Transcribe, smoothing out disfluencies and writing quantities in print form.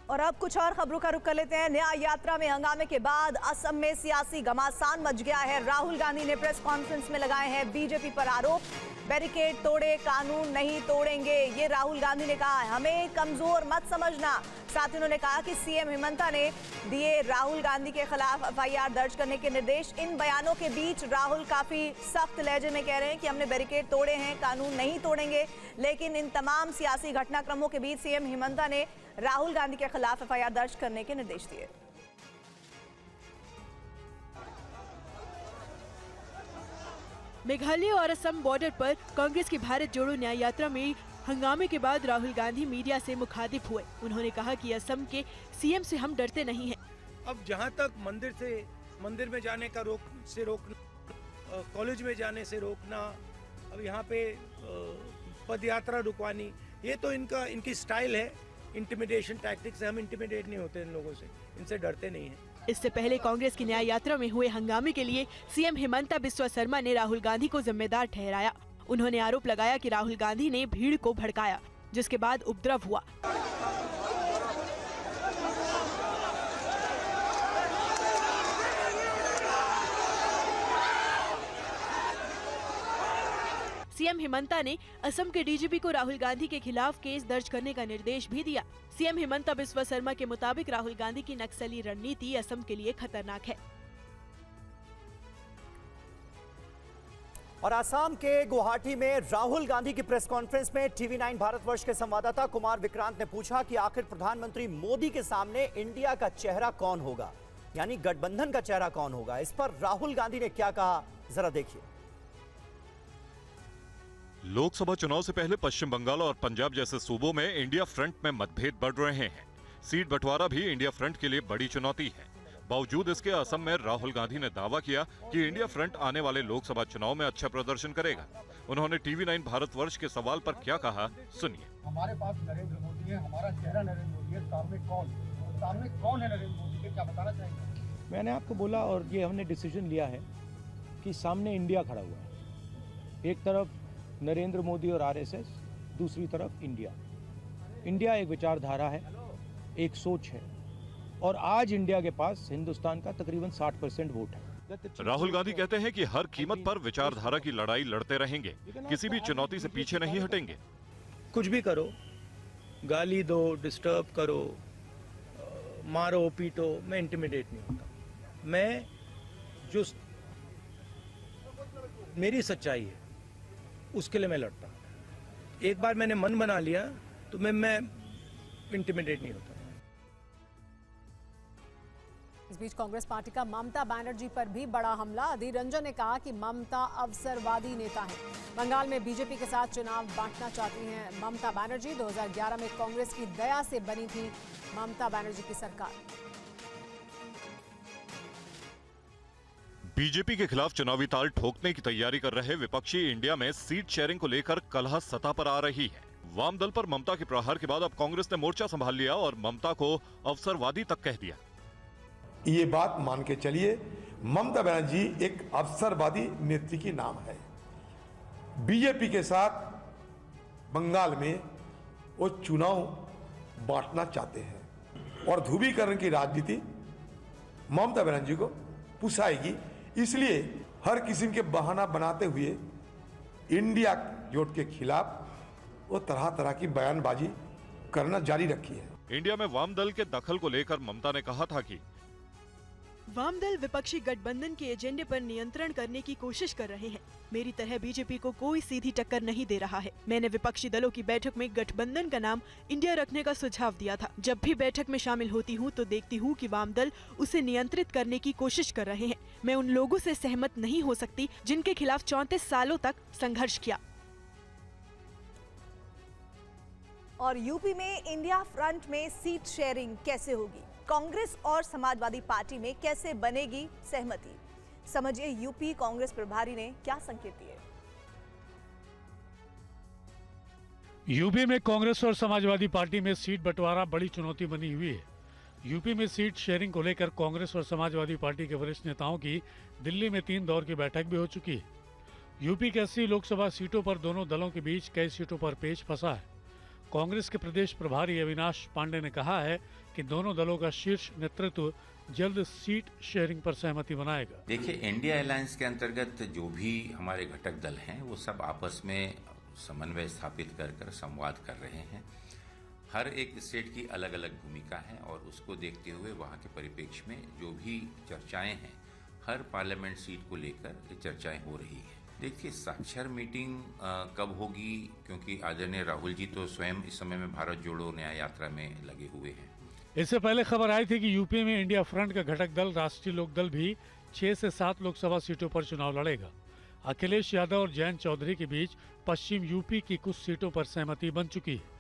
और अब कुछ और खबरों का रुख कर लेते हैं। न्याय यात्रा में हंगामे के बाद असम में सियासी घमासान मच गया है। राहुल गांधी ने प्रेस कॉन्फ्रेंस में लगाए हैं बीजेपी पर आरोप। बैरिकेड तोड़े, कानून नहीं तोड़ेंगे, ये राहुल गांधी ने कहा। हमें कमजोर मत समझना। साथ ही उन्होंने कहा कि सीएम हिमंता ने दिए राहुल गांधी के खिलाफ एफआईआर दर्ज करने के निर्देश। इन बयानों के बीच राहुल काफी सख्त लहजे में कह रहे हैं कि हमने बैरिकेड तोड़े हैं, कानून नहीं तोड़ेंगे। लेकिन इन तमाम सियासी घटनाक्रमों के बीच सीएम हिमंता ने राहुल गांधी के खिलाफ एफआईआर दर्ज करने के निर्देश दिए। मेघालय और असम बॉर्डर पर कांग्रेस की भारत जोड़ो न्याय यात्रा में हंगामे के बाद राहुल गांधी मीडिया से मुखातिब हुए। उन्होंने कहा कि असम के सीएम से हम डरते नहीं हैं। अब जहां तक मंदिर में जाने का रोकना, कॉलेज में जाने से रोकना, अब यहाँ पे पद यात्रा रुकवानी, ये तो इनकी स्टाइल है। इंटिमिडेशन टैक्टिक से हम इंटिमिडेट नहीं होते इन लोगों से, इनसे डरते नहीं हैं। इससे पहले कांग्रेस की न्याय यात्रा में हुए हंगामे के लिए सीएम हिमंता बिस्वा शर्मा ने राहुल गांधी को जिम्मेदार ठहराया। उन्होंने आरोप लगाया कि राहुल गांधी ने भीड़ को भड़काया, जिसके बाद उपद्रव हुआ। सीएम हिमंता ने असम के डीजीपी को राहुल गांधी के खिलाफ केस दर्ज करने का निर्देश भी दिया। सीएम हिमंता बिस्वा शर्मा के मुताबिक राहुल गांधी की नक्सली रणनीति असम के लिए खतरनाक है। और असम के गुवाहाटी में राहुल गांधी की प्रेस कॉन्फ्रेंस में टीवी9 भारतवर्ष के संवाददाता कुमार विक्रांत ने पूछा कि आखिर प्रधानमंत्री मोदी के सामने इंडिया का चेहरा कौन होगा, यानी गठबंधन का चेहरा कौन होगा। इस पर राहुल गांधी ने क्या कहा, जरा देखिए। लोकसभा चुनाव से पहले पश्चिम बंगाल और पंजाब जैसे सूबों में इंडिया फ्रंट में मतभेद बढ़ रहे हैं। सीट बंटवारा भी इंडिया फ्रंट के लिए बड़ी चुनौती है। बावजूद इसके असम में राहुल गांधी ने दावा किया कि इंडिया फ्रंट आने वाले लोकसभा चुनाव में अच्छा प्रदर्शन करेगा। उन्होंने टीवी9 भारतवर्ष के सवाल पर क्या कहा, सुनिए। हमारे पास नरेंद्र मोदी है, हमारा चेहरा नरेंद्र मोदी है, सामने कौन है नरेंद्र मोदी के, क्या बताना चाहेंगे? मैंने आपको बोला और ये हमने डिसीजन लिया है कि सामने इंडिया खड़ा हुआ है। एक तरफ नरेंद्र मोदी और आरएसएस, दूसरी तरफ इंडिया। इंडिया एक विचारधारा है, एक सोच है, और आज इंडिया के पास हिंदुस्तान का तकरीबन 60% वोट है। राहुल गांधी कहते हैं कि हर कीमत पर विचारधारा की लड़ाई लड़ते रहेंगे, किसी भी चुनौती से पीछे नहीं हटेंगे। कुछ भी करो, गाली दो, डिस्टर्ब करो, मारो पीटो, मैं इंटिमिडेट नहीं होता। मैं जो मेरी सच्चाई है उसके लिए मैं लड़ता हूँ। एक बार मैंने मन बना लिया तो मैं इंटिमिडेट नहीं होता। इस बीच कांग्रेस पार्टी का ममता बनर्जी पर भी बड़ा हमला। अधीर रंजन ने कहा कि ममता अवसरवादी नेता है, बंगाल में बीजेपी के साथ चुनाव बांटना चाहती हैं। ममता बनर्जी 2011 में कांग्रेस की दया से बनी थी ममता बनर्जी की सरकार। बीजेपी के खिलाफ चुनावी ताल ठोकने की तैयारी कर रहे विपक्षी इंडिया में सीट शेयरिंग को लेकर कलह सतह पर आ रही है। वाम दल पर ममता के प्रहार के बाद अब कांग्रेस ने मोर्चा संभाल लिया और ममता को अवसरवादी तक कह दिया। ये बात मान के चलिए, ममता बनर्जी एक अवसरवादी नेत्री की नाम है। बीजेपी के साथ बंगाल में वो चुनाव बांटना चाहते हैं और ध्रुवीकरण की राजनीति ममता बनर्जी को पुसाएगी। इसलिए हर किस्म के बहाना बनाते हुए इंडिया जोट के खिलाफ वो तरह तरह की बयानबाजी करना जारी रखी है। इंडिया में वाम दल के दखल को लेकर ममता ने कहा था कि वाम दल विपक्षी गठबंधन के एजेंडे पर नियंत्रण करने की कोशिश कर रहे हैं। मेरी तरह बीजेपी को कोई सीधी टक्कर नहीं दे रहा है। मैंने विपक्षी दलों की बैठक में गठबंधन का नाम इंडिया रखने का सुझाव दिया था। जब भी बैठक में शामिल होती हूं तो देखती हूं कि वाम दल उसे नियंत्रित करने की कोशिश कर रहे हैं। मैं उन लोगों से सहमत नहीं हो सकती जिनके खिलाफ 34 सालों तक संघर्ष किया। और यूपी में इंडिया फ्रंट में सीट शेयरिंग कैसे होगी, कांग्रेस और समाजवादी पार्टी में कैसे बनेगी सहमति, समझिए यूपी कांग्रेस प्रभारी ने क्या संकेत दिए। यूपी में कांग्रेस और समाजवादी पार्टी में सीट बंटवारा बड़ी चुनौती बनी हुई है। यूपी में सीट शेयरिंग को लेकर कांग्रेस और समाजवादी पार्टी के वरिष्ठ नेताओं की दिल्ली में 3 दौर की बैठक भी हो चुकी है। यूपी की 80 लोकसभा सीटों पर दोनों दलों के बीच कई सीटों पर पेच फंसा है। कांग्रेस के प्रदेश प्रभारी अविनाश पांडे ने कहा है कि दोनों दलों का शीर्ष नेतृत्व जल्द सीट शेयरिंग पर सहमति बनाएगा। देखिए, इंडिया अलायंस के अंतर्गत जो भी हमारे घटक दल हैं वो सब आपस में समन्वय स्थापित कर संवाद कर रहे हैं। हर एक स्टेट की अलग अलग भूमिका है और उसको देखते हुए वहाँ के परिप्रेक्ष्य में जो भी चर्चाएं हैं, हर पार्लियामेंट सीट को लेकर ये चर्चाएं हो रही हैं। देखिए, साक्षर मीटिंग कब होगी, क्योंकि आदरणीय राहुल जी तो स्वयं इस समय में भारत जोड़ो न्याय यात्रा में लगे हुए हैं। इससे पहले खबर आई थी कि यूपी में इंडिया फ्रंट का घटक दल राष्ट्रीय लोकदल भी 6 से 7 लोकसभा सीटों पर चुनाव लड़ेगा। अखिलेश यादव और जयंत चौधरी के बीच पश्चिम यूपी की कुछ सीटों पर सहमति बन चुकी है।